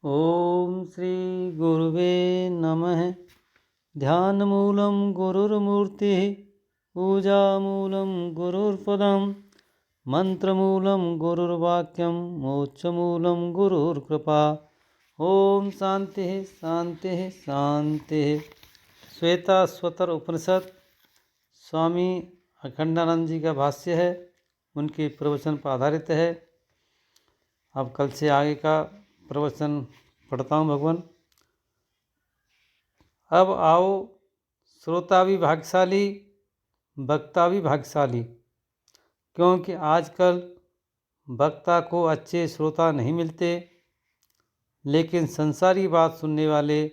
ओम श्री गुरुवे नमः। ध्यानमूलं गुरुर्मूर्तिः, पूजामूलं गुरुर्पदं, मंत्रमूलं गुरुर्वाक्यं, मोक्षमूलं गुरुर्कृपा। ओम शांति शांति शांति। श्वेताश्वतर उपनिषद स्वामी अखंडानंद जी का भाष्य है, उनके प्रवचन पर आधारित है। अब कल से आगे का प्रवचन पढ़ता हूँ भगवान। अब आओ, श्रोता भी भाग्यशाली, वक्ता भी भाग्यशाली, क्योंकि आजकल वक्ता को अच्छे श्रोता नहीं मिलते, लेकिन संसारी बात सुनने वाले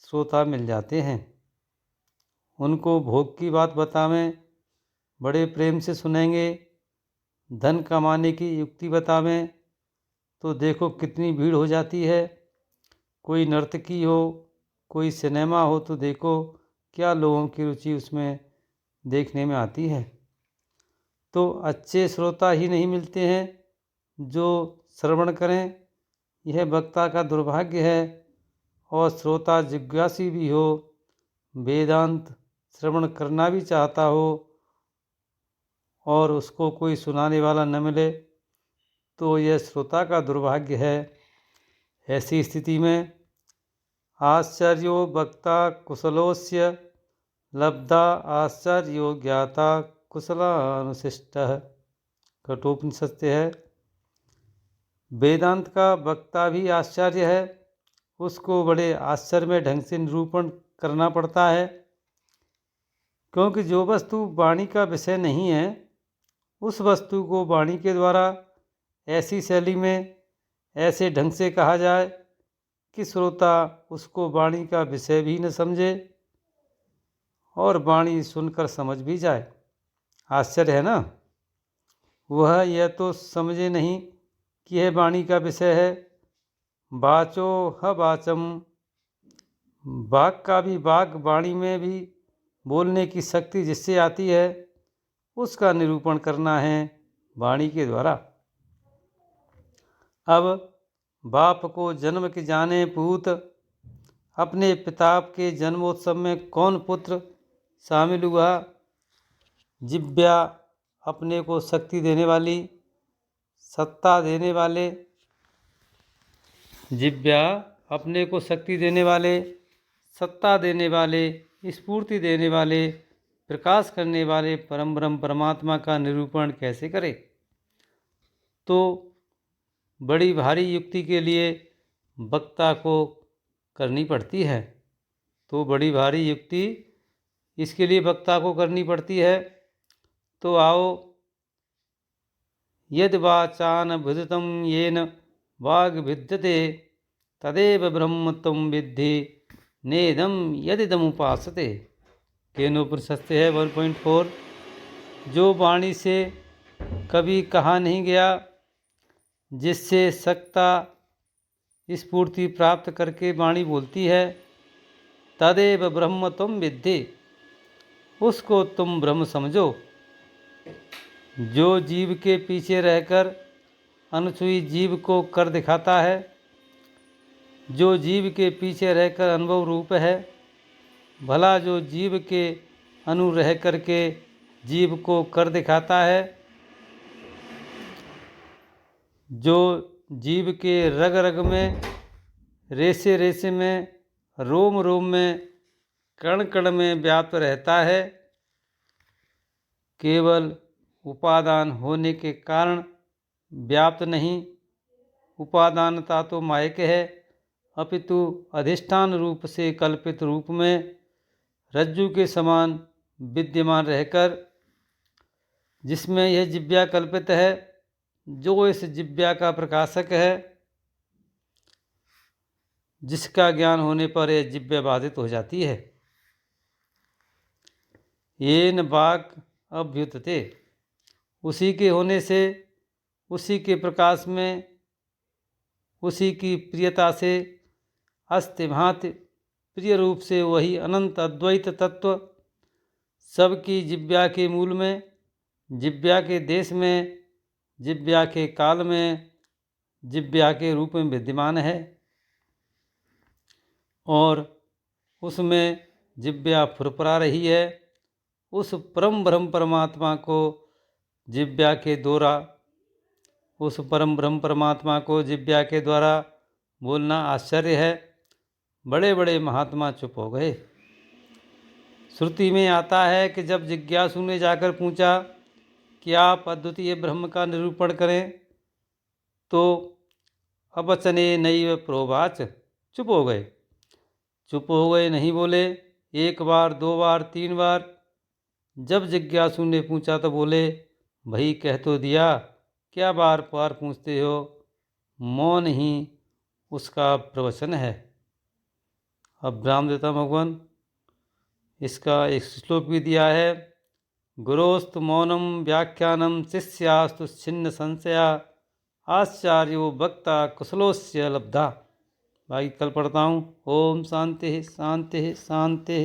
श्रोता मिल जाते हैं। उनको भोग की बात बतावें, बड़े प्रेम से सुनेंगे। धन कमाने की युक्ति बतावें तो देखो कितनी भीड़ हो जाती है। कोई नर्तकी हो, कोई सिनेमा हो, तो देखो क्या लोगों की रुचि उसमें देखने में आती है। तो अच्छे श्रोता ही नहीं मिलते हैं जो श्रवण करें। यह वक्ता का दुर्भाग्य है। और श्रोता जिज्ञासी भी हो, वेदांत श्रवण करना भी चाहता हो, और उसको कोई सुनाने वाला न मिले, तो यह श्रोता का दुर्भाग्य है। ऐसी स्थिति में आश्चर्यो वक्ता कुशलोस्य, लब्धा आश्चर्यो ज्ञाता कुशलानुशिष्टः। कठोपनिषद से है। वेदांत का वक्ता भी आश्चर्य है, उसको बड़े आश्चर्यमय ढंग से निरूपण करना पड़ता है, क्योंकि जो वस्तु वाणी का विषय नहीं है, उस वस्तु को वाणी के द्वारा ऐसी शैली में, ऐसे ढंग से कहा जाए कि श्रोता उसको वाणी का विषय भी न समझे और वाणी सुनकर समझ भी जाए। आश्चर्य है ना। वह यह तो समझे नहीं कि यह वाणी का विषय है। वाचो ह वाचम, वाक का भी वाक, वाणी में भी बोलने की शक्ति जिससे आती है, उसका निरूपण करना है वाणी के द्वारा। अब बाप को जन्म के जाने पूत, अपने पिता के जन्मोत्सव में कौन पुत्र शामिल हुआ। जिब्या अपने को शक्ति देने वाली, सत्ता देने वाले, जिब्या अपने को शक्ति देने वाले, सत्ता देने वाले, स्फूर्ति देने वाले, प्रकाश करने वाले परम ब्रह्म परमात्मा का निरूपण कैसे करे। तो बड़ी भारी युक्ति के लिए वक्ता को करनी पड़ती है। तो बड़ी भारी युक्ति इसके लिए वक्ता को करनी पड़ती है। तो आओ, यद वाचान विदितं येन वाग विद्यते, तदेव ब्रह्म त्वं विद्धि नेदम यदिदम उपासते। केनोपनिषद से है 1.4। जो वाणी से कभी कहा नहीं गया, जिससे सत्ता स्फूर्ति प्राप्त करके वाणी बोलती है, तदेव ब्रह्म त्वं विद्धि, उसको तुम ब्रह्म समझो। जो जीव के पीछे रहकर अनसुई जीव को कर दिखाता है, जो जीव के पीछे रहकर अनुभव रूप है, भला जो जीव के अनु रह करके जीव को कर दिखाता है, जो जीव के रग रग में, रेसे रेसे में, रोम रोम में, कण कण में व्याप्त रहता है, केवल उपादान होने के कारण व्याप्त नहीं। उपादानता तो मायक है, अपितु अधिष्ठान रूप से कल्पित रूप में रज्जु के समान विद्यमान रहकर, जिसमें यह जिब्या कल्पित है, जो इस जिब्या का प्रकाशक है, जिसका ज्ञान होने पर यह जिब्या बाधित हो जाती है। येन वाक् अभ्युत्ते, उसी के होने से, उसी के प्रकाश में, उसी की प्रियता से, अस्ति भांति प्रिय रूप से वही अनंत अद्वैत तत्व सबकी जिब्या के मूल में, जिब्या के देश में, जिब्या के काल में, जिब्या के रूप में विद्यमान है। और उसमें जिह्वा फुरफुरा रही है, उस परम ब्रह्म परमात्मा को जिह्वा के द्वारा उस परम ब्रह्म परमात्मा को जिह्वा के द्वारा बोलना आश्चर्य है। बड़े बड़े महात्मा चुप हो गए। श्रुति में आता है कि जब जिज्ञासु ने जाकर पूछा कि आप अद्वितीय ब्रह्म का निरूपण करें, तो अवचने नैव प्रोवाच, चुप हो गए। चुप हो गए, नहीं बोले। एक बार, दो बार, तीन बार। जब जिज्ञासु ने पूछा तो बोले, भाई कह तो दिया, क्या बार बार पूछते हो। मौन ही उसका प्रवचन है। अब रामदेवता भगवान इसका एक श्लोक भी दिया है। गुरोस्तु मौनम व्याख्यानम शिष्यास्तु छिन्न संशया आचार्यो वक्ता कुशलोस्य लब्धा। भाई कल पढ़ता हूँ। ओम शांति शांति शांति।